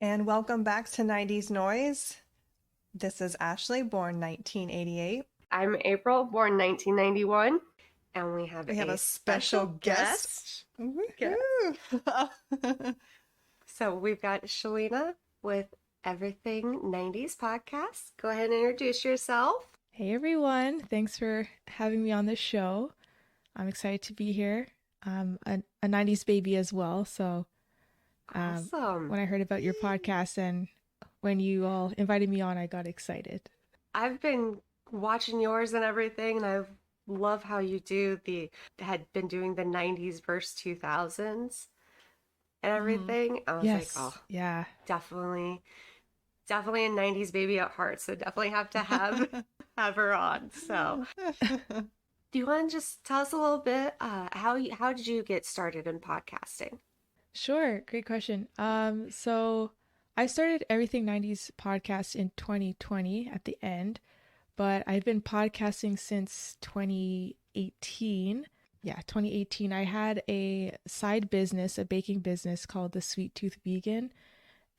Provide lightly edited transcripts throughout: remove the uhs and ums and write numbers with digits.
and welcome back to 90's Noise. This is Ashley, born 1988. I'm April, born 1991, and we have a special guest. So we've got Shaleena with Everything 90's podcast. Go ahead and introduce yourself. Hey everyone, thanks for having me on the show. I'm excited to be here. I'm a 90's baby as well, so Awesome. When I heard about your podcast and when you all invited me on, I got excited. I've been watching yours and everything, and I love how you had been doing the 90's versus 2000s and everything. I was Yes, like, oh, yeah. definitely a 90's baby at heart, so definitely have to have her on. So do you want to just tell us a little bit how did you get started in podcasting? Sure, great question. So I started Everything 90's podcast in 2020 at the end, but I've been podcasting since 2018. Yeah, 2018. I had a side business, a baking business called The Sweet Tooth Vegan,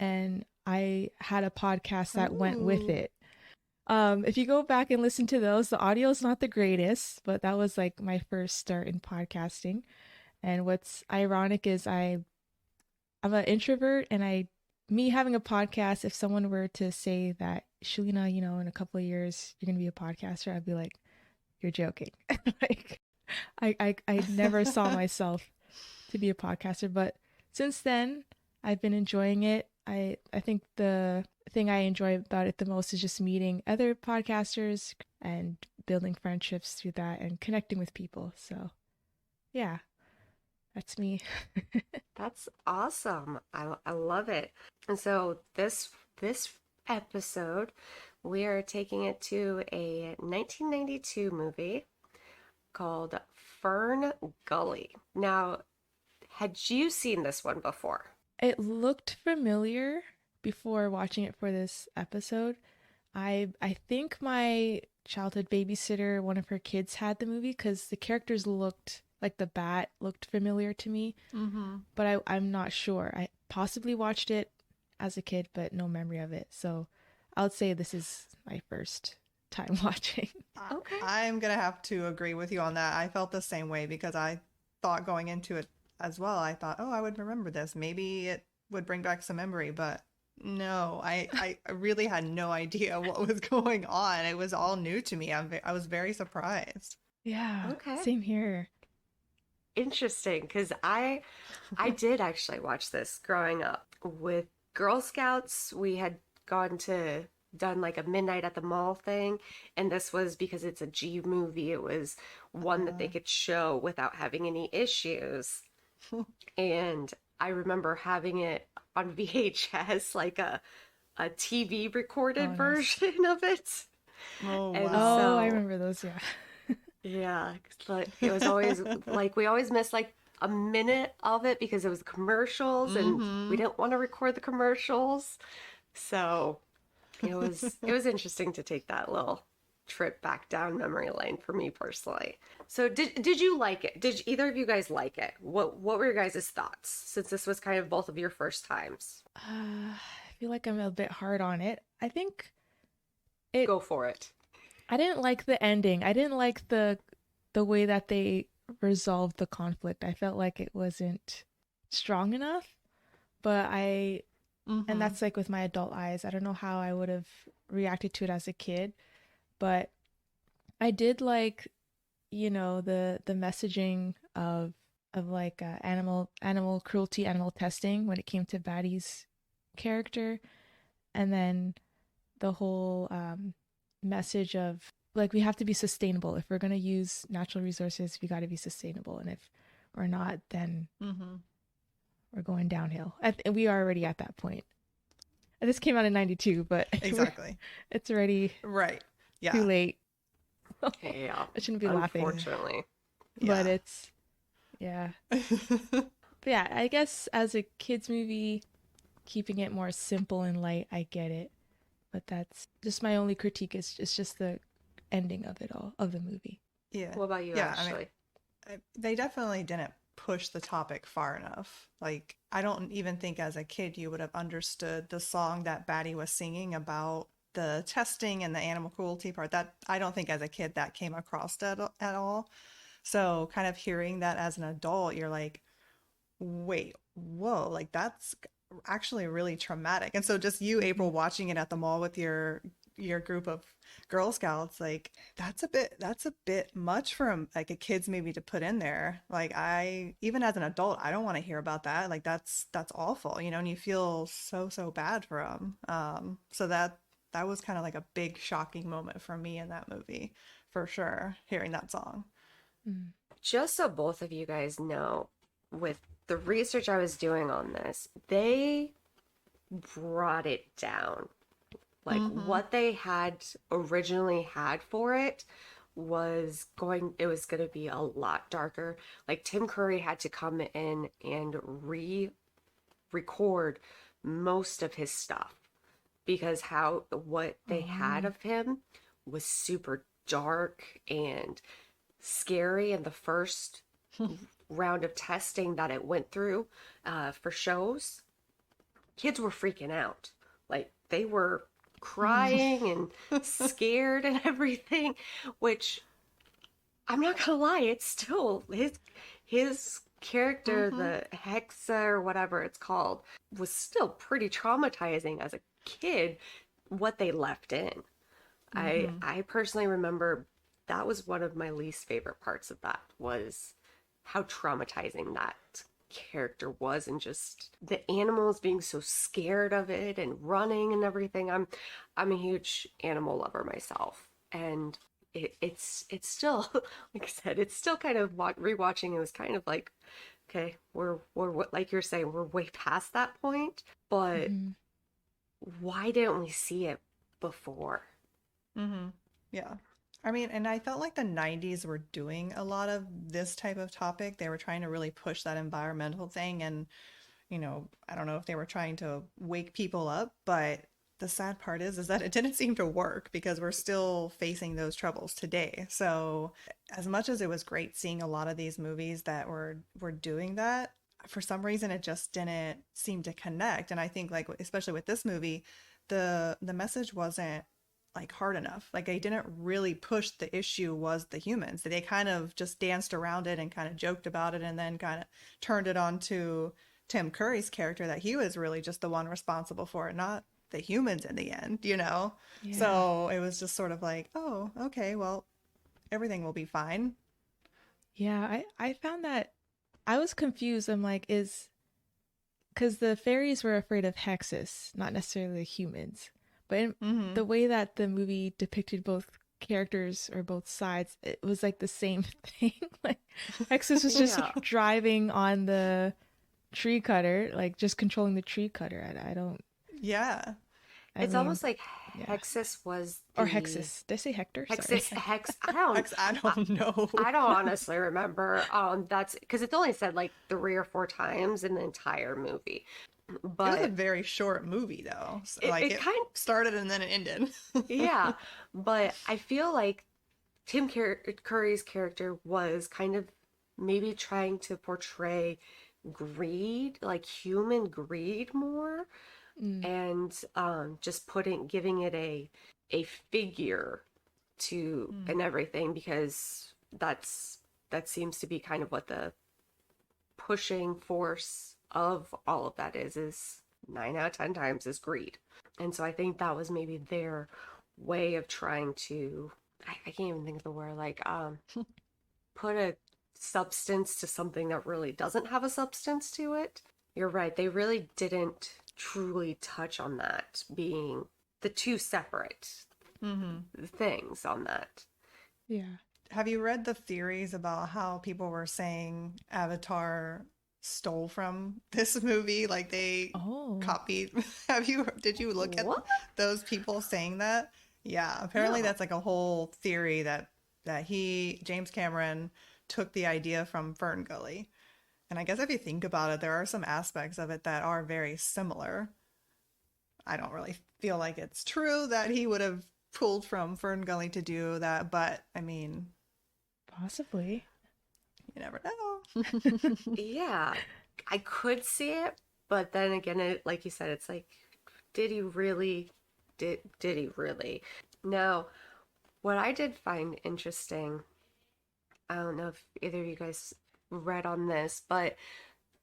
and I had a podcast that went with it. If you go back and listen to those, the audio is not the greatest, but that was like my first start in podcasting. And what's ironic is I'm an introvert, and me having a podcast, if someone were to say that, Shaleena, in a couple of years, you're going to be a podcaster, I'd be like, you're joking. Like, I never saw myself to be a podcaster, but since then, I've been enjoying it. I think the thing I enjoy about it the most is just meeting other podcasters and building friendships through that and connecting with people. So, yeah. That's me. That's awesome. I love it. And so this episode, we are taking it to a 1992 movie called FernGully. Now, had you seen this one before? It looked familiar before watching it for this episode. I think my childhood babysitter, one of her kids, had the movie because the characters looked like the bat looked familiar to me, but I'm not sure. I possibly watched it as a kid, but no memory of it. So I would say this is my first time watching. Okay. I'm going to have to agree with you on that. I felt the same way because I thought going into it as well, I thought, oh, I would remember this. Maybe it would bring back some memory, but no, I really had no idea what was going on. It was all new to me. I was very surprised. Yeah, Okay. same here. Interesting, because I did actually watch this growing up with Girl Scouts. We had done like a midnight at the mall thing, and this was because it's a G movie. It was one that they could show without having any issues. And I remember having it on VHS, like a TV recorded version of it. Oh, And wow. Oh, I remember those, yeah. Yeah, like it was always like we always missed like a minute of it because it was commercials and we didn't want to record the commercials. So it was interesting to take that little trip back down memory lane for me personally. So did you like it? Did either of you guys like it? What were your guys' thoughts since this was kind of both of your first times? I feel like I'm a bit hard on it. I think Go for it. I didn't like the ending. I didn't like the way that they resolved the conflict. I felt like it wasn't strong enough. But and that's like with my adult eyes. I don't know how I would have reacted to it as a kid, but I did like, the messaging of like animal cruelty, animal testing when it came to Batty's character, and then the whole message of like we have to be sustainable. If we're going to use natural resources, we got to be sustainable, and if we're not, then we're going downhill. We are already at that point. And this came out in 92, but Exactly. it's already Right. Yeah. too late. Yeah. I shouldn't be laughing. Unfortunately. But it's, yeah. But yeah, I guess as a kid's movie, keeping it more simple and light, I get it. But that's just my only critique is just the ending of it all, of the movie. Yeah. What about you, Yeah, Ashley? they definitely didn't push the topic far enough. Like, I don't even think as a kid you would have understood the song that Batty was singing about the testing and the animal cruelty part. That I don't think as a kid that came across at all. So kind of hearing that as an adult, you're like, wait, whoa, like that's actually really traumatic. And so just you, April, watching it at the mall with your group of Girl Scouts, like that's a bit much for like a kid's maybe to put in there. Like I even as an adult, I don't want to hear about that. Like that's awful, you know, and you feel so bad for them. So that was kind of like a big shocking moment for me in that movie, for sure, hearing that song. Mm. Just so both of you guys know, with the research I was doing on this, they brought it down. Like what they had originally had for it it was going to be a lot darker. Like Tim Curry had to come in and record most of his stuff because what they had of him was super dark and scary. And the first round of testing that it went through for shows, kids were freaking out. Like they were crying and scared and everything, which I'm not gonna lie, it's still his character, the Hexa or whatever it's called, was still pretty traumatizing as a kid, what they left in. I personally remember that was one of my least favorite parts of that, was how traumatizing that character was, and just the animals being so scared of it and running and everything. I'm a huge animal lover myself, and it's still like I said, it's still kind of rewatching. It was kind of like, okay, we're like you're saying, we're way past that point, but why didn't we see it before? Yeah. I mean, and I felt like the 90s were doing a lot of this type of topic. They were trying to really push that environmental thing. And, you know, I don't know if they were trying to wake people up, but the sad part is that it didn't seem to work because we're still facing those troubles today. So as much as it was great seeing a lot of these movies that were doing that, for some reason it just didn't seem to connect. And I think like, especially with this movie, the message wasn't like hard enough. Like they didn't really push the issue was the humans. They kind of just danced around it and kind of joked about it and then kind of turned it on to Tim Curry's character, that he was really just the one responsible for it, not the humans in the end, you know? Yeah. So it was just sort of like, oh, okay, well, everything will be fine. Yeah, I found that I was confused. I'm like, because the fairies were afraid of hexes, not necessarily humans. But in the way that the movie depicted both characters or both sides, it was like the same thing. Like Hexus was just driving on the tree cutter, like just controlling the tree cutter. I don't. Yeah. It's almost like Hexus was or Hexus. Did I say Hector? Hexus, Sorry. I don't know. I don't honestly remember. That's because it's only said like 3 or 4 times in the entire movie. But it was a very short movie though. So, it kind of started and then it ended. Yeah, but I feel like Tim Curry's character was kind of maybe trying to portray greed, like human greed more, and just giving it a figure to and everything, because that seems to be kind of what the pushing force of all of that is 9 out of 10 times is greed. And so I think that was maybe their way of trying to, I can't even think of the word, like put a substance to something that really doesn't have a substance to it. You're right, they really didn't truly touch on that being the two separate things on that. Yeah. Have you read the theories about how people were saying Avatar stole from this movie? Like they copied. Did you look at those people saying that? Yeah, apparently that's like a whole theory that James Cameron took the idea from FernGully. And I guess if you think about it, there are some aspects of it that are very similar. I don't really feel like it's true that he would have pulled from FernGully to do that, but I mean, possibly. You never know. Yeah, I could see it, but then again, like you said, it's like, did he really? Did he really? Now, what I did find interesting, I don't know if either of you guys read on this, but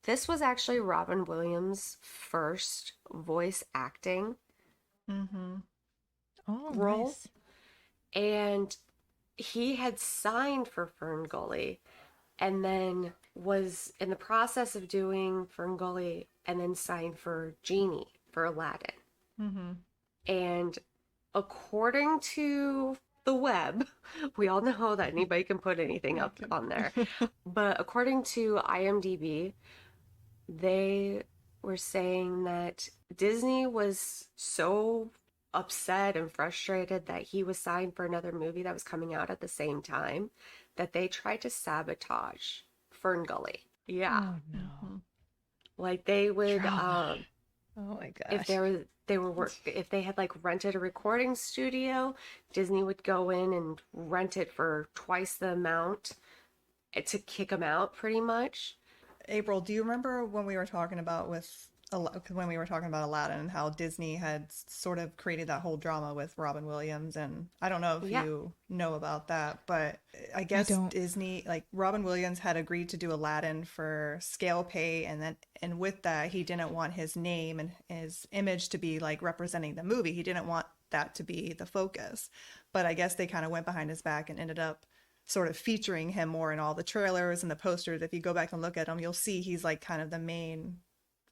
this was actually Robin Williams' first voice acting Mm-hmm. Oh, role, nice. and he had signed for FernGully and then was in the process of doing FernGully and then signed for Genie for Aladdin. Mm-hmm. And according to the web, we all know that anybody can put anything up on there. But according to IMDb, they were saying that Disney was so upset and frustrated that he was signed for another movie that was coming out at the same time that they tried to sabotage FernGully. Yeah. Oh no. Mm-hmm. Like they would Drama. Oh my if gosh. if they had like rented a recording studio, Disney would go in and rent it for twice the amount to kick them out pretty much. April, do you remember when we were talking about when we were talking about Aladdin and how Disney had sort of created that whole drama with Robin Williams? And I don't know if Yeah. you know about that, but I I guess don't. Disney, like Robin Williams had agreed to do Aladdin for scale pay, and with that, he didn't want his name and his image to be like representing the movie. He didn't want that to be the focus. But I guess they kind of went behind his back and ended up sort of featuring him more in all the trailers and the posters. If you go back and look at him, you'll see he's like kind of the main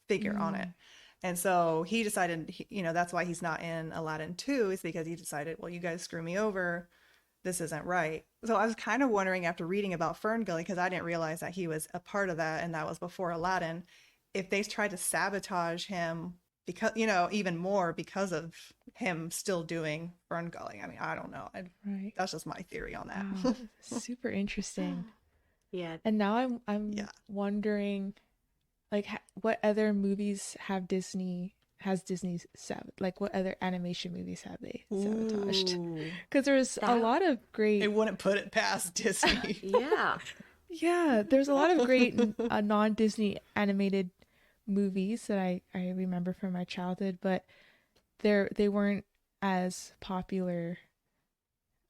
figure on it. Mm. And so he decided, that's why he's not in Aladdin 2, is because he decided, well, you guys screw me over. This isn't right. So I was kind of wondering after reading about FernGully, because I didn't realize that he was a part of that and that was before Aladdin, if they tried to sabotage him because, even more because of him still doing FernGully. I mean, I don't know. Right. That's just my theory on that. Wow. Super interesting. Yeah. And now I'm Yeah. wondering, like, what other movies has Disney like what other animation movies have they sabotaged? Ooh. Because there's a That lot of great, It wouldn't put it past Disney. yeah. yeah, there's a lot of great non-Disney animated movies that I remember from my childhood, but they weren't as popular.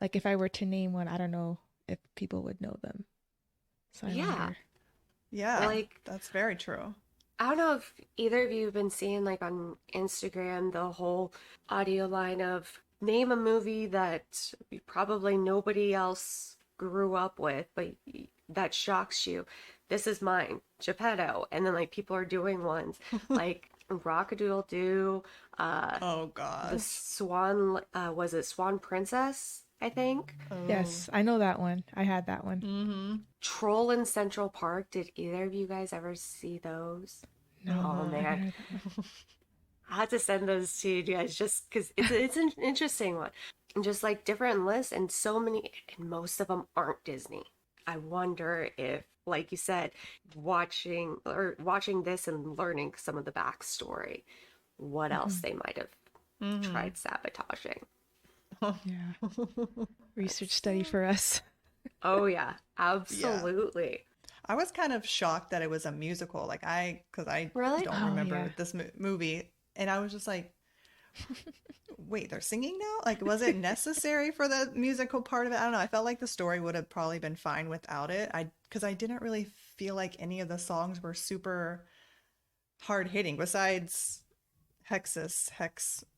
Like if I were to name one, I don't know if people would know them. So I Yeah. wonder. Yeah, Like that's very true. I don't know if either of you have been seeing like on Instagram the whole audio line of name a movie that probably nobody else grew up with, but that shocks you. This is mine, Geppetto. And then like people are doing ones like Rock-a-Doodle-Doo, Oh the gosh. Swan, was it Swan Princess, I think? Oh. Yes, I know that one. I had that one. Mm-hmm. Troll in Central Park. Did either of you guys ever see those? No, Oh I haven't man. heard that one. I had to send those to you guys just because it's an interesting one. And just like different lists and so many, and most of them aren't Disney. I wonder if, like you said, watching this and learning some of the backstory, what else they might have Mm-hmm. tried sabotaging. Yeah. Research study for us. Oh yeah, absolutely. I was kind of shocked that it was a musical. Like because I Really? don't Oh, remember yeah. this movie, and I was just like, wait, they're singing now? Like, was it necessary for the musical part of it? I don't know. I felt like the story would have probably been fine without it. Because I didn't really feel like any of the songs were super hard hitting. Besides Hex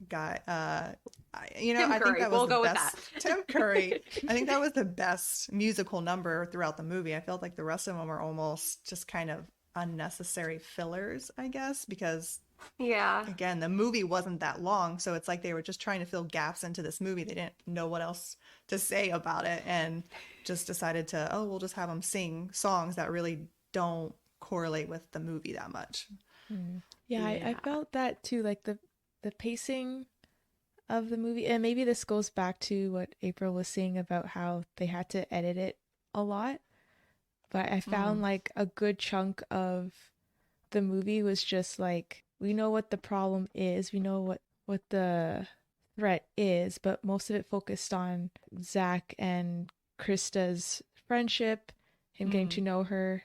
guy. Tim I think Curry, that we'll was the go with best. that. Tim Curry. I think that was the best musical number throughout the movie. I felt like the rest of them were almost just kind of unnecessary fillers, I guess, because Yeah. again, the movie wasn't that long, so it's like they were just trying to fill gaps into this movie. They didn't know what else to say about it and just decided to, we'll just have them sing songs that really don't correlate with the movie that much. Yeah, I Yeah. felt that too, like the pacing of the movie, and maybe this goes back to what April was saying about how they had to edit it a lot. But I found like a good chunk of the movie was just like, we know what the problem is, we know what the threat is, but most of it focused on Zak and Krista's friendship him getting to know her.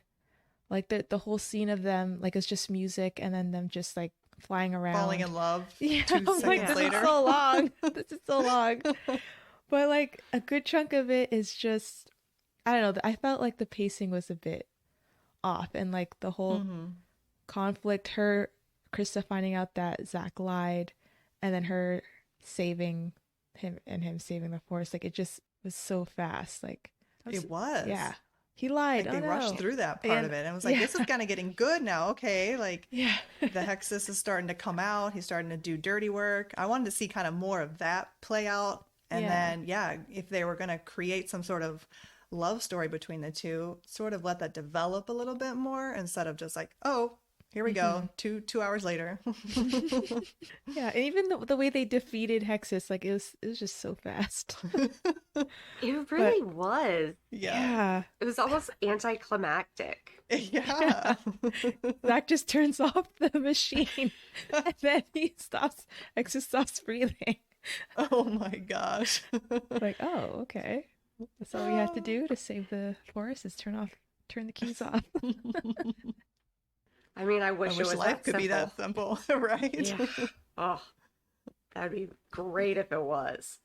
Like the whole scene of them, like it's just music and then them just like flying around. Falling in love Yeah, 2 I'm seconds like, this later. is so long. This is so long. But like a good chunk of it is just, I don't know, I felt like the pacing was a bit off, and like the whole conflict, Crysta finding out that Zak lied, and then her saving him and him saving the forest, like it just was so fast. Like It was. yeah, he lied. Like they oh, rushed no. through that part of it. And it was like, this is kind of getting good now. Okay. Like Yeah. the Hexus is starting to come out. He's starting to do dirty work. I wanted to see kind of more of that play out. And then, if they were going to create some sort of love story between the two, sort of let that develop a little bit more instead of just like, oh, here we go. 2 hours later. Yeah, and even the way they defeated Hexus, like it was just so fast. It really was. Yeah. It was almost anticlimactic. Yeah. Zach just turns off the machine, and then Hexus stops breathing. Oh my gosh. Like, oh, okay. That's all we have to do to save the forest is turn the keys off. I mean, I wish it was life that could simple. be that simple, right? Yeah. Oh, that'd be great if it was.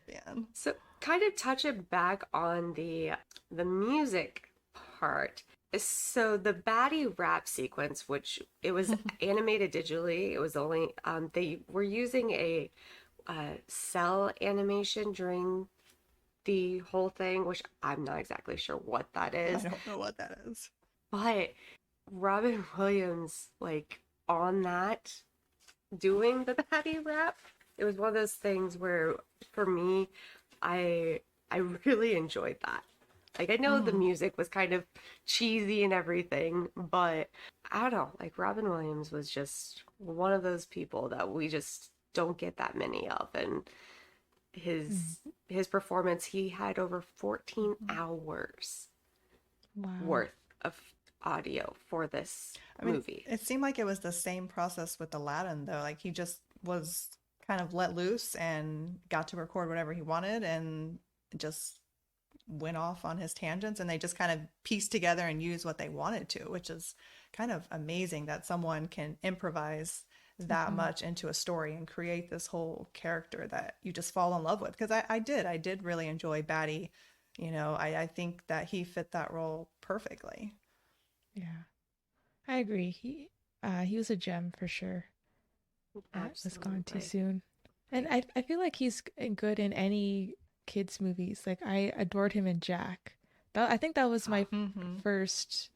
Man. So, kind of touching back on the music part. So the Batty rap sequence, which it was animated digitally, it was only they were using a cell animation during the whole thing, which I'm not exactly sure what that is. I don't know what that is. But Robin Williams, like on that, doing the Batty rap, it was one of those things where, for me, I really enjoyed that. Like, I know the music was kind of cheesy and everything, but I don't know. Like, Robin Williams was just one of those people that we just don't get that many of, and his performance, he had over 14 hours worth of audio for this movie. It seemed like it was the same process with Aladdin, though. Like, he just was kind of let loose and got to record whatever he wanted and just went off on his tangents, and they just kind of pieced together and used what they wanted to, which is kind of amazing that someone can improvise that much into a story and create this whole character that you just fall in love with. Because I did really enjoy Batty. You know, I think that he fit that role perfectly. Yeah, I agree. He was a gem for sure. Was gone too soon. And I feel like he's good in any kids movies. Like, I adored him in Jack. I think that was my first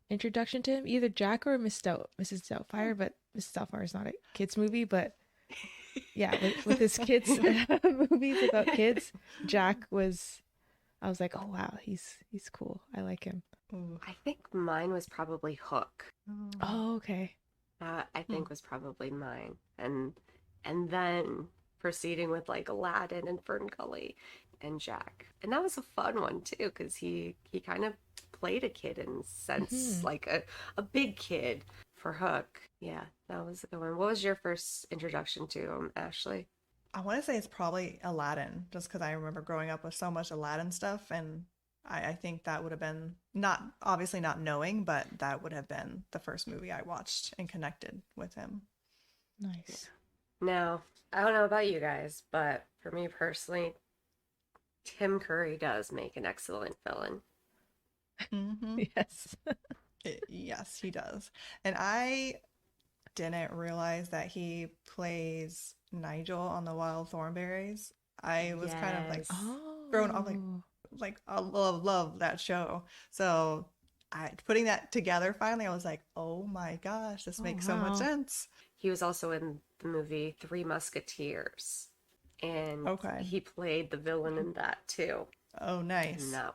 introduction to him, either Jack or Mrs. Doubtfire, but Mrs. Doubtfire is not a kids movie, but yeah, with his kids movies about kids, Jack was, I was like, oh wow, he's cool. I like him. I think mine was probably Hook. Oh, okay. I think was probably mine. And then proceeding with like Aladdin and FernGully and Jack. And that was a fun one too, because he kind of played a kid in a sense, like a big kid for Hook. Yeah, that was a good one. What was your first introduction to Ashley? I want to say it's probably Aladdin, just because I remember growing up with so much Aladdin stuff, and I think that would have been, obviously not knowing, but that would have been the first movie I watched and connected with him. Nice. Now, I don't know about you guys, but for me personally, Tim Curry does make an excellent villain. Yes. Yes, he does. And I didn't realize that he plays Nigel on the Wild Thornberrys. I was kind of like thrown off, like I love that show. So putting that together finally, I was like, oh my gosh, this makes so much sense. He was also in the movie Three Musketeers, and he played the villain in that too. Oh, nice. And that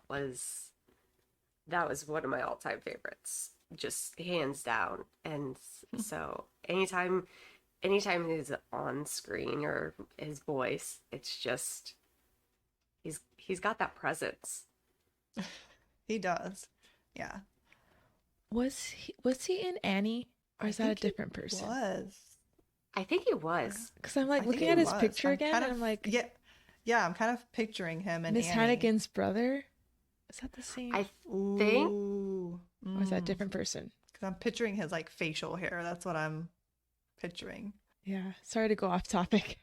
was one of my all-time favorites, just hands down. And so anytime he's on screen or his voice, it's just he's got that presence. He does. Yeah. Was he in Annie, or is that a different person? I think he was. Because I'm like looking at his picture again, and I'm like, yeah, I'm kind of picturing him and Miss Annie. Hannigan's brother. Is that the same? I think. Ooh. Or is that a different person? Because I'm picturing his like facial hair. That's what I'm picturing. Yeah. Sorry to go off topic.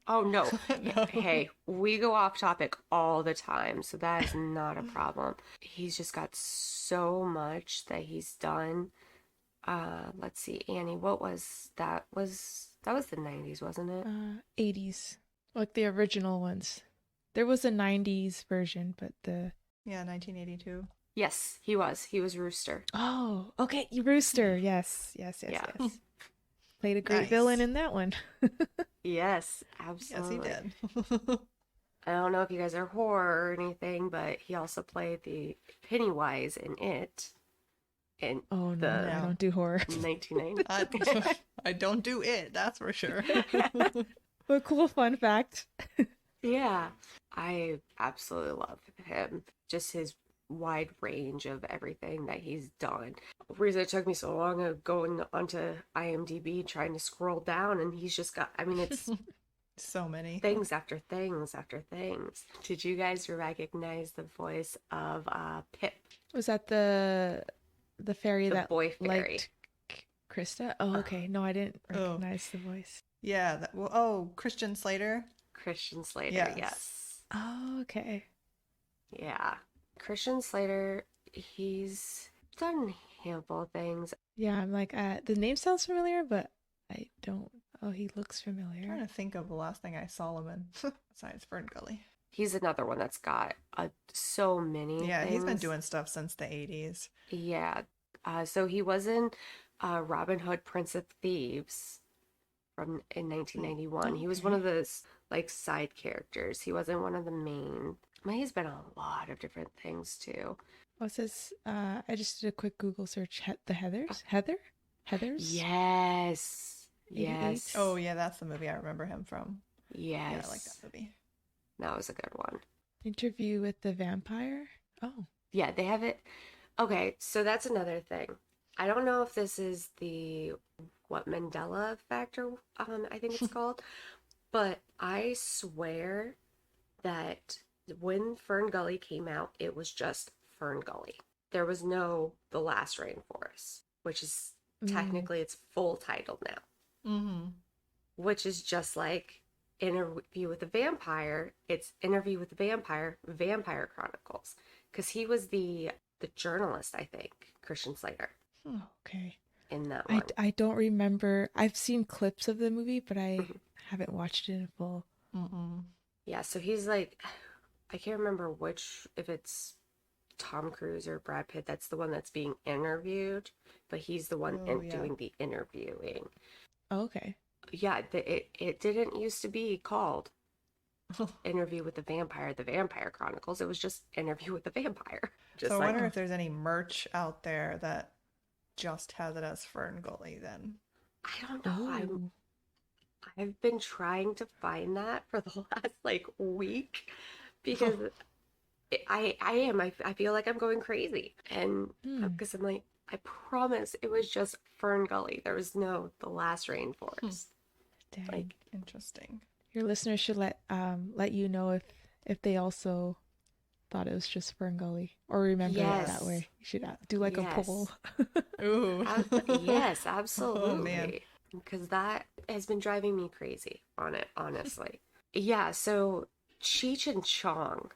Oh, no. No. Hey, we go off topic all the time, so that is not a problem. He's just got so much that he's done. Let's see, Annie, what was that? That was the 90s, wasn't it? 80s. Like the original ones. There was a 90s version, but the... Yeah, 1982. Yes, he was. He was Rooster. Oh, okay. Rooster. Yes. Yeah. Played a great Nice. villain in that one. Yes, Yes, absolutely. he did. I don't know if you guys are horror or anything, but he also played the Pennywise in It in Oh, no. the I don't do horror. 1990. I don't do it, that's for sure. But cool fun fact. Yeah, I absolutely love him. Just his wide range of everything that he's done. The reason it took me so long of going onto IMDb trying to scroll down, and he's just got, I mean, it's So many. things after things after things. Did you guys recognize the voice of Pip, Was that the fairy the that boy fairy? liked Crysta? Oh, okay. No, I didn't Oh. recognize the voice. Yeah. Oh, Christian Slater. Christian Slater, Yes. yes. Oh, okay. Yeah. Christian Slater, he's done a handful of things. Yeah, I'm like, the name sounds familiar, but I don't. Oh, he looks I'm trying familiar. to think of the last thing I saw him in, besides FernGully. He's another one that's got so many Yeah, he's been things. doing stuff since the 80s. Yeah. So he was in Robin Hood, Prince of Thieves in 1991. He was one of those like side characters. He wasn't one of the main. I mean, he's been on a lot of different things too. What's this? I just did a quick Google search. The Heathers? Heathers? Yes. 88? Yes. Oh, yeah, that's the movie I remember him from. Yes. Yeah, I like that movie. That was a good one. Interview with the Vampire? Oh. Yeah, they have it. Okay, so that's another thing. I don't know if this is the what Mandela effect or I think it's called, but I swear that when FernGully came out, it was just FernGully. There was no The Last Rainforest, which is technically its full title now, Mm-hmm. which is just like Interview with the Vampire. It's Interview with the Vampire, Vampire Chronicles, because he was the journalist, I think, Christian Slater, Oh, okay. in that one. I don't remember. I've seen clips of the movie, but I haven't watched it in full. Mm-mm. Yeah, so he's like, I can't remember if it's Tom Cruise or Brad Pitt that's the one that's being interviewed, but he's the one Oh, yeah. doing the interviewing. Oh, okay. Yeah, it didn't used to be called Interview with the Vampire Chronicles. It was just Interview with the Vampire. Just So I like, wonder if there's any merch out there that just has it as FernGully then. I don't know. Ooh. I've been trying to find that for the last like week because I feel like I'm going crazy, and because I'm like, I promise it was just FernGully. There was no The Last Rainforest. Dang. Like, Interesting. Your listeners should let you know if they also thought it was just FernGully or remember it that Yes. way. You should do like a Yes. poll. Ooh. yes, absolutely. Oh, man. Because that has been driving me crazy on it, honestly. Yeah, so Cheech and Chong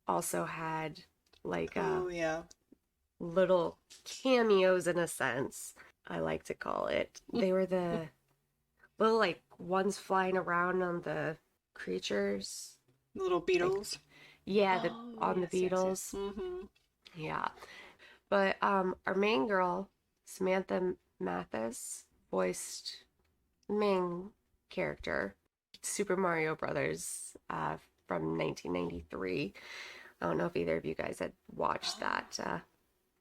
also had like Oh, yeah. little cameos in a sense, I like to call it. They were the little like ones flying around on the creatures. Little beetles. Yeah, Oh, on the yes, yes, yes. Beatles. Mm-hmm. Yeah. But our main girl, Samantha Mathis, voiced the main character, Super Mario Brothers, from 1993. I don't know if either of you guys had watched that.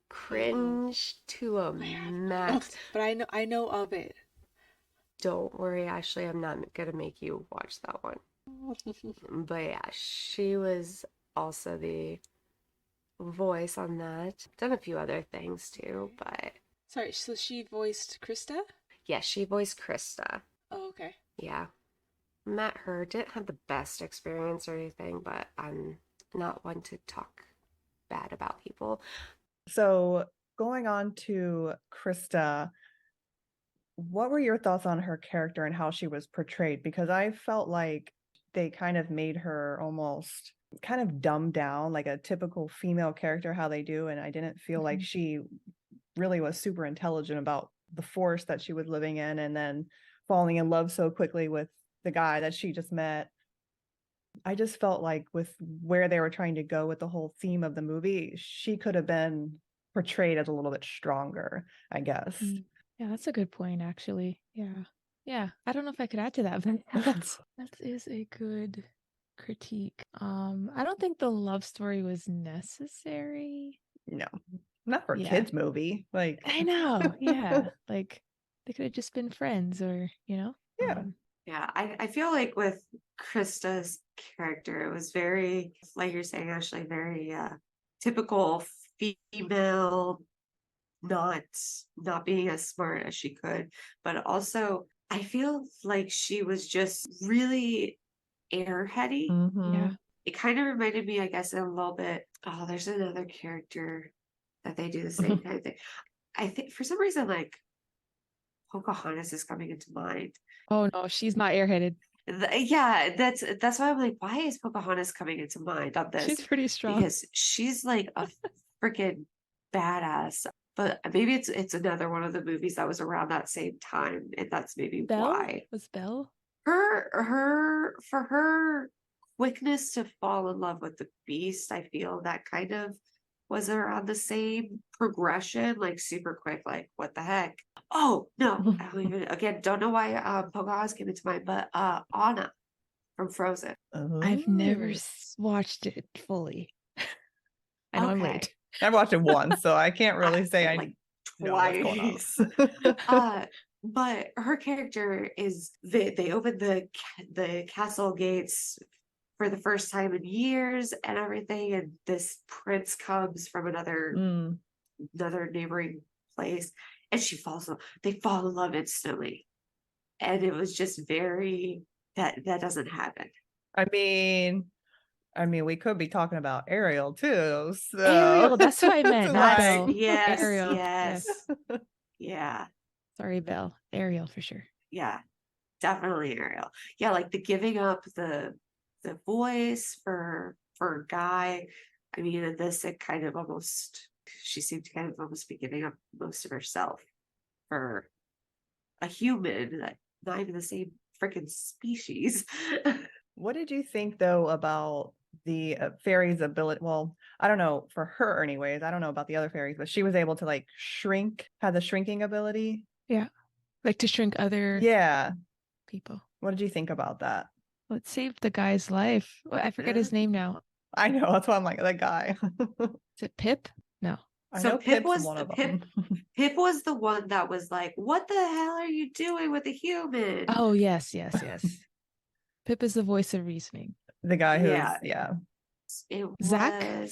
Cringe to a max. But I know of it. Don't worry, Ashley, I'm not gonna make you watch that one. But yeah, she was also the voice on that. Done a few other things too, but Sorry, so she voiced Crysta? yeah, she voiced Crysta. Oh, okay. Yeah. Met her, didn't have the best experience or anything, but I'm not one to talk bad about people. So going on to Crysta, what were your thoughts on her character and how she was portrayed? Because I felt like they kind of made her almost kind of dumbed down, like a typical female character, how they do. And I didn't feel like she really was super intelligent about the forest that she was living in, and then falling in love so quickly with the guy that she just met. I just felt like with where they were trying to go with the whole theme of the movie, she could have been portrayed as a little bit stronger, I guess. Yeah, that's a good point, actually. Yeah. I don't know if I could add to that, but that is a good critique. I don't think the love story was necessary. No, not for a Yeah. kids movie. Like, I know. Yeah. Like they could have just been friends, or, you know? Yeah. Yeah, I feel like with Krista's character, it was very, like you're saying, Ashley, very typical female, not being as smart as she could, but also I feel like she was just really airheady. Yeah. It kind of reminded me, I guess, a little bit. Oh, there's another character that they do the same kind of thing. I think for some reason, like Pocahontas is coming into mind. Oh no, she's not airheaded. Yeah, that's why I'm like, why is Pocahontas coming into mind on this? She's pretty strong. Because she's like a freaking badass. But maybe it's another one of the movies that was around that same time, and that's maybe why. Was Belle? For her quickness to fall in love with the beast, I feel that kind of was around the same progression, like super quick, like what the heck. Oh no, I don't even, again, don't know why Pocahontas came into mind, but Anna from Frozen. I've never watched it fully. I know I'm late. I've watched it once, so I can't really say I like know what's going on. But her character is they opened the castle gates for the first time in years and everything, and this prince comes from another neighboring place, and they fall in love instantly, and it was just very that doesn't happen. I mean, we could be talking about Ariel too. So Ariel, that's what I meant. Not Belle. Yes, Ariel. yes. Yeah. Sorry, Belle. Ariel for sure. Yeah, definitely Ariel. Yeah, like the giving up the voice for a guy. I mean, in this, it kind of almost, she seemed to kind of almost be giving up most of herself for a human, not even the same freaking species. What did you think though about the fairy's ability? Well, I don't know, for her anyways, I don't know about the other fairies, but she was able to like had the shrinking ability. Yeah, like to shrink other people. What did you think about that? Well, it saved the guy's life. I forget his name now. I know, that's why I'm like, that guy. Is it Pip? No. I know Pip was one of them. Pip was the one that was like, what the hell are you doing with a human? Oh, yes. Pip is the voice of reasoning. The guy who's, It was Zach?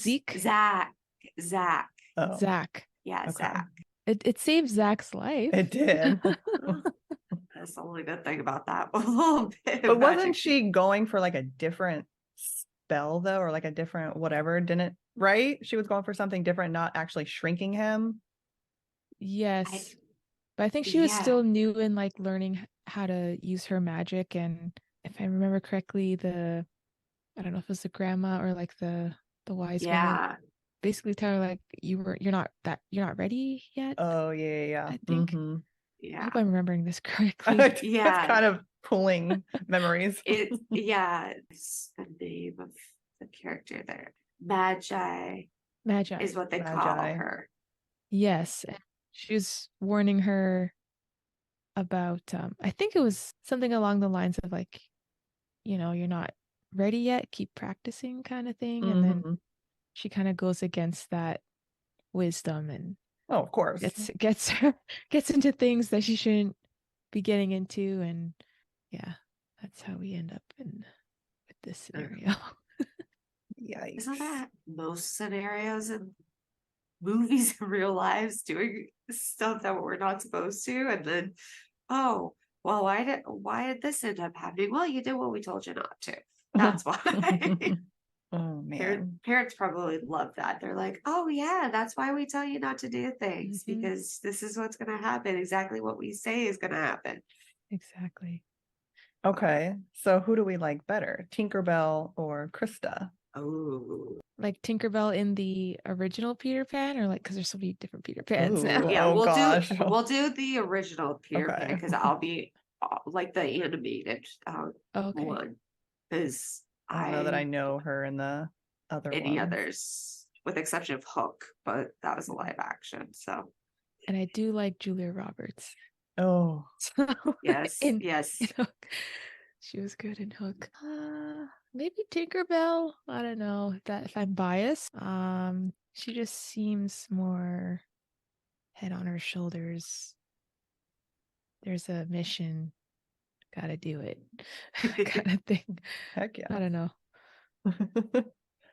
Zach. Oh. Zach. Yeah, okay. Zach. It saved Zach's life. It did. That's the only good thing about that. A little bit. But wasn't she going for like a different spell though, or like a different whatever? Right? She was going for something different, not actually shrinking him. Yes. But I think she was still new in like learning how to use her magic, and if I remember correctly, I don't know if it was the grandma or like the wise woman basically tell her like you're not ready yet. Oh yeah. I think. Yeah. I hope I'm remembering this correctly. It's kind of pulling memories. It's the name of the character there. Magi is what they call her. Yes. She was warning her about I think it was something along the lines of like, you're not ready yet, keep practicing kind of thing. And then she kind of goes against that wisdom and of course gets into things that she shouldn't be getting into, and that's how we end up with this scenario. Yikes. Isn't that most scenarios in movies in real lives, doing stuff that we're not supposed to, and then why did this end up happening? Well, you did what we told you not to. That's why. Oh man. Parents probably love that. They're like, oh yeah, that's why we tell you not to do things, Mhm. because this is what's going to happen. Exactly what we say is going to happen. Exactly. Okay, so who do we like better, Tinkerbell or Crysta? Oh. Like Tinkerbell in the original Peter Pan, or like because there's so many different Peter Pans now. Ooh, Yeah, oh gosh. we'll do the original Peter Pan Okay. because I'll be like the animated Okay. one, because I don't know that I know her in the other any ones. others, with exception of Hook, but that was a live action. So And I do like Julia Roberts. Oh, So yes, in yes. Hook, she was good in Hook. Maybe Tinkerbell. I don't know if I'm biased. She just seems more head on her shoulders. There's a mission, gotta do it, kind of thing. heck I yeah. don't know.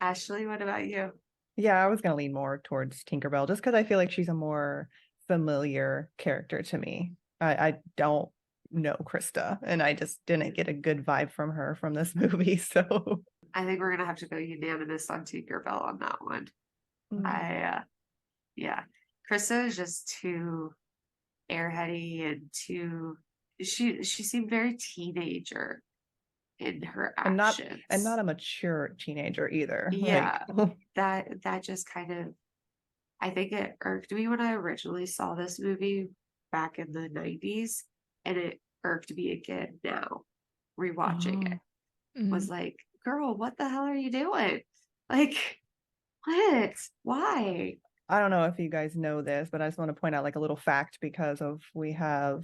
Ashley, what about you? Yeah, I was gonna lean more towards Tinkerbell just because I feel like she's a more familiar character to me. I don't know Crysta, and I just didn't get a good vibe from her from this movie. So I think we're gonna have to go unanimous on Tinkerbell on that one. Yeah, Krista is just too airheady and too. She seemed very teenager in her and actions, not a mature teenager either. yeah. Like That just kind of, I think it irked me when I originally saw this movie back in the 90's, and it irked me again now, rewatching it. Was Mhm. like, girl, what the hell are you doing? Like, what? Why? I don't know if you guys know this, but I just want to point out like a little fact because of we have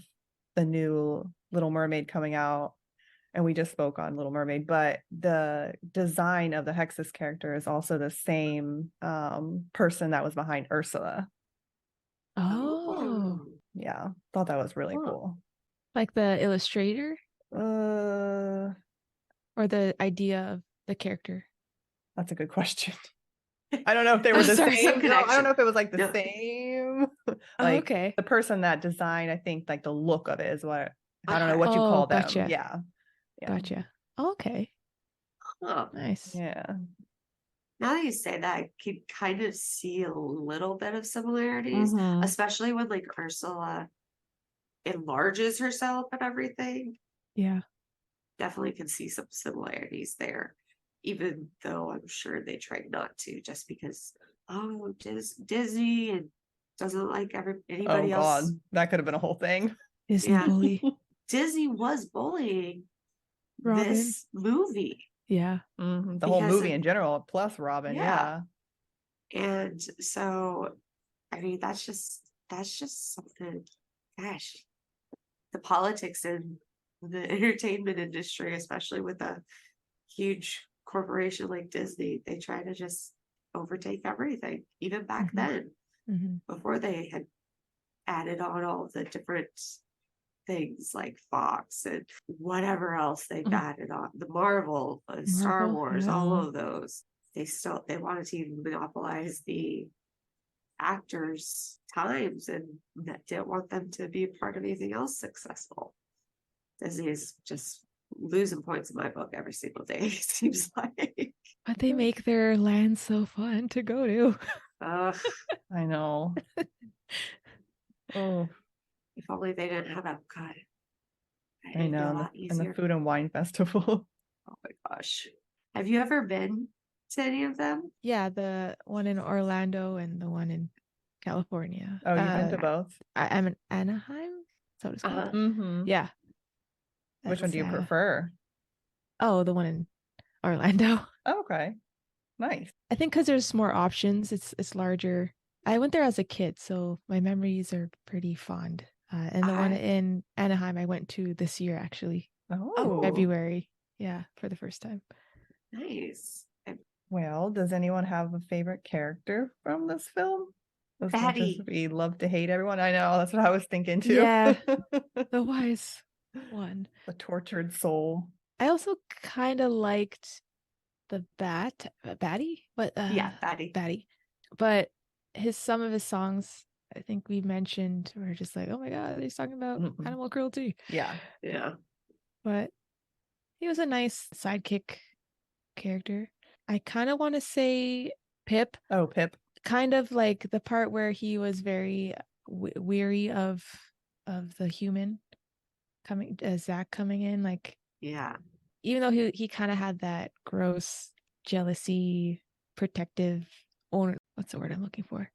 the new Little Mermaid coming out, and we just spoke on Little Mermaid, but the design of the Hexus character is also the same person that was behind Ursula. Oh, Yeah, thought that was really Huh. cool. like the illustrator Uh, or the idea of the character? that's a good question. I don't know if they were Oh, the sorry, same. some No, I don't know connection. if it was like the No. same. Oh, Like okay. the person that designed, I think like the look of it is what I don't know what you Oh, call them. gotcha. Yeah. Yeah. Gotcha. Okay. Huh. Nice. Yeah. Now that you say that, I can kind of see a little bit of similarities, Mhm. especially when like Ursula enlarges herself and everything. Yeah. Definitely can see some similarities there, even though I'm sure they tried not to, just because Disney and doesn't like Oh anybody God, else. that could have been a whole thing. Disney Yeah, bully. Disney was bullying Robin. this movie The Yeah. whole because movie in general, plus Robin. yeah, Yeah. and so I mean that's just something. Gosh, the politics in the entertainment industry, especially with a huge corporation like Disney, they try to just overtake everything, even back Mhm. then, Mhm. before they had added on all the different things like Fox and whatever else they've Mhm. added on, the Marvel, Star Marvel. Wars, Yeah. all of those. They wanted to even monopolize the actors' times and that didn't want them to be a part of anything else successful. Disney is just losing points in my book every single day, it seems like. But they make their land so fun to go to. Ugh, I know. Oh, if only they didn't have Epcot. I It'd be a know. lot And the easier. Food and Wine Festival. Oh my gosh. Have you ever been to any of them? Yeah, the one in Orlando and the one in California. Oh, you've been to both? I'm in Anaheim. That's what it's called. Uh-huh. Mm-hmm. Yeah. Which one That's do you prefer? the one in Orlando. Oh, okay. Nice. I think because there's more options. It's larger. I went there as a kid, so my memories are pretty fond. And the one I in Anaheim I went to this year actually, Oh. February. Yeah, for the first time. nice. Well, does anyone have a favorite character from this film? As much as Batty. we love to hate everyone. I know, that's what I was thinking too. Yeah. The wise one. The tortured soul. I also kind of liked the Batty, but Yeah, Batty. Batty, but some of his songs, I think we mentioned, were just like, oh my god, he's talking about Mhm. animal cruelty. Yeah. Yeah. But he was a nice sidekick character. I kind of want to say Pip. Oh, Pip. Kind of like the part where he was very weary of the human coming, Zak coming in. Like, Yeah. even though he kind of had that gross jealousy, protective, or what's the word I'm looking for?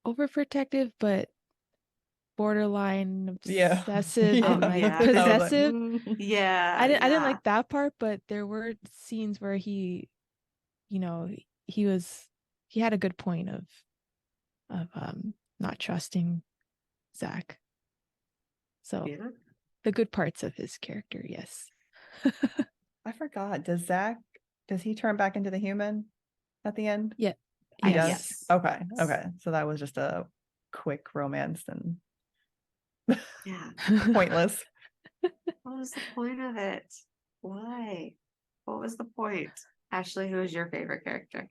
Overprotective, but borderline Yeah. obsessive Oh and like yeah. I was like, possessive. Yeah, I didn't yeah. like that part, but there were scenes where he, you know, he had a good point of not trusting Zak. So Yeah. the good parts of his character, yes. I forgot. Does he turn back into the human at the end? Yeah. He Yes. does? Yes. Okay. Okay. So that was just a quick romance and Yeah. pointless. What was the point of it? Why? What was the point? Ashley, who is your favorite character?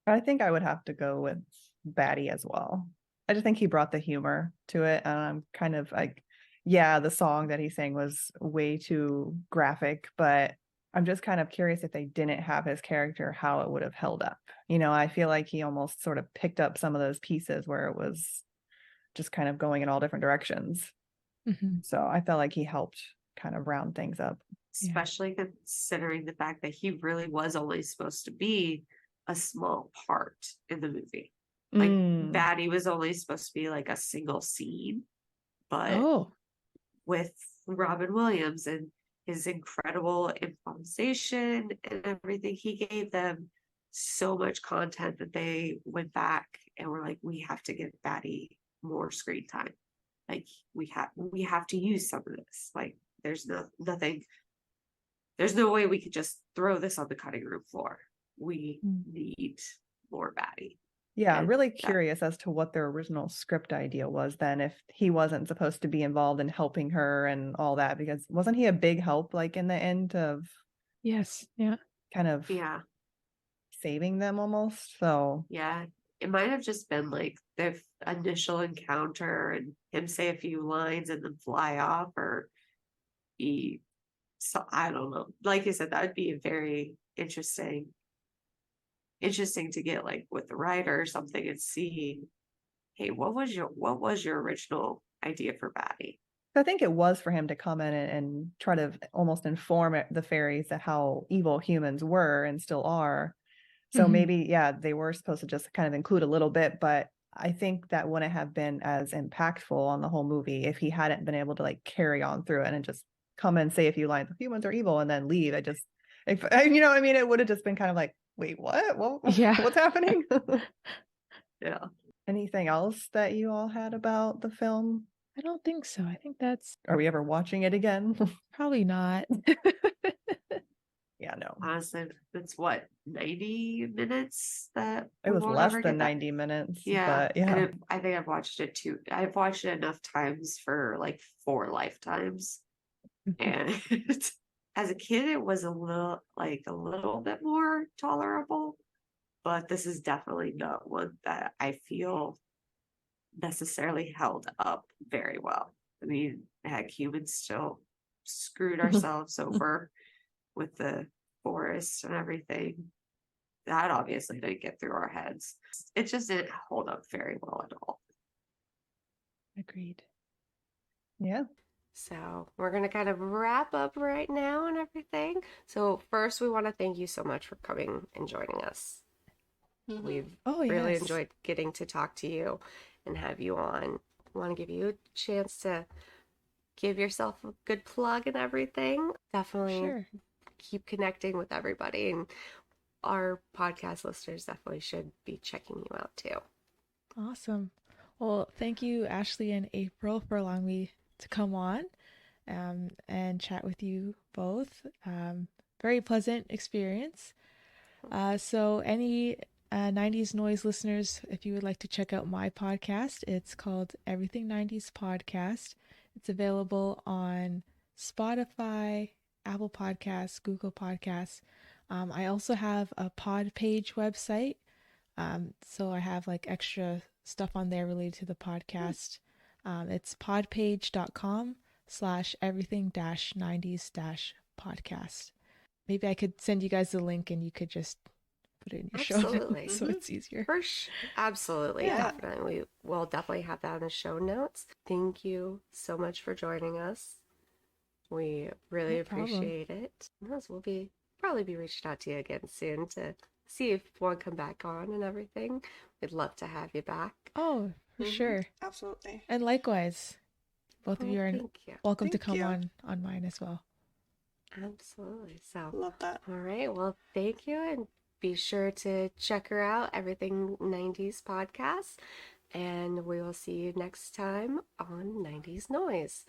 I think I would have to go with Batty as well. I just think he brought the humor to it. And I'm kind of like, yeah, the song that he sang was way too graphic, but I'm just kind of curious if they didn't have his character, how it would have held up. I feel like he almost sort of picked up some of those pieces where it was just kind of going in all different directions. Mhm. So I felt like he helped kind of round things up. Yeah. Especially considering the fact that he really was only supposed to be a small part in the movie. Like Batty was only supposed to be like a single scene, but Oh, with Robin Williams and his incredible improvisation and everything, he gave them so much content that they went back and were like, we have to give Batty more screen time. Like we have to use some of this. Like there's nothing, there's no way we could just throw this on the cutting room floor. We need more Batty. Yeah, I'm And really curious as to what their original script idea was then, if he wasn't supposed to be involved in helping her and all that, because wasn't he a big help like in the end of yes. Yeah. kind of yeah, saving them almost? So yeah. It might have just been like the initial encounter and him say a few lines and then fly off, or he, so I don't know. Like you said, that would be a very interesting to get like with the writer or something and see, hey, what was your original idea for Batty? I think it was for him to come in and try to almost inform the fairies of how evil humans were and still are. So maybe, yeah, they were supposed to just kind of include a little bit, but I think that wouldn't have been as impactful on the whole movie if he hadn't been able to like carry on through it and just come and say a few lines, humans are evil, and then leave. If you know what I mean, it would have just been kind of like, wait, what? Well, Yeah. what's happening? Yeah. Anything else that you all had about the film? I don't think so. I think that's Are we ever watching it again? probably not. Yeah, no. Honestly, it's what, 90 minutes that It we was won't less ever than get that. 90 minutes, Yeah. but yeah. And I think I've watched it too. I've watched it enough times for like 4 lifetimes. And as a kid, it was a little bit more tolerable. But this is definitely not one that I feel necessarily held up very well. I mean, heck, humans still screwed ourselves over with the forest and everything. That obviously didn't get through our heads. It just didn't hold up very well at all. Agreed. Yeah. So we're going to kind of wrap up right now and everything. So first, we want to thank you so much for coming and joining us. We've really yes. enjoyed getting to talk to you and have you on. I want to give you a chance to give yourself a good plug and everything. Definitely keep connecting with everybody, and our podcast listeners definitely should be checking you out too. Awesome. Well, thank you, Ashley and April, for allowing me to come on and chat with you both. Very pleasant experience. So any 90s Noise listeners, if you would like to check out my podcast, it's called Everything 90s Podcast. It's available on Spotify, Apple Podcasts, Google Podcasts. I also have a pod page website. So I have like extra stuff on there related to the podcast. It's podpage.com/everything-90s-podcast. Maybe I could send you guys the link and you could just put it in your show Absolutely. notes so it's easier. Absolutely. Yeah. Definitely. We will definitely have that in the show notes. Thank you so much for joining us. We really No problem. appreciate it. Yes, we'll probably be reaching out to you again soon to see if you want to come back on and everything. We'd love to have you back. Oh, for sure. Absolutely. And likewise, both of you are Thank you. welcome to Thank come you. on mine as well. Absolutely. So, Love that. all right. Well, thank you. And be sure to check her out, Everything 90s podcast. And we will see you next time on 90s Noise.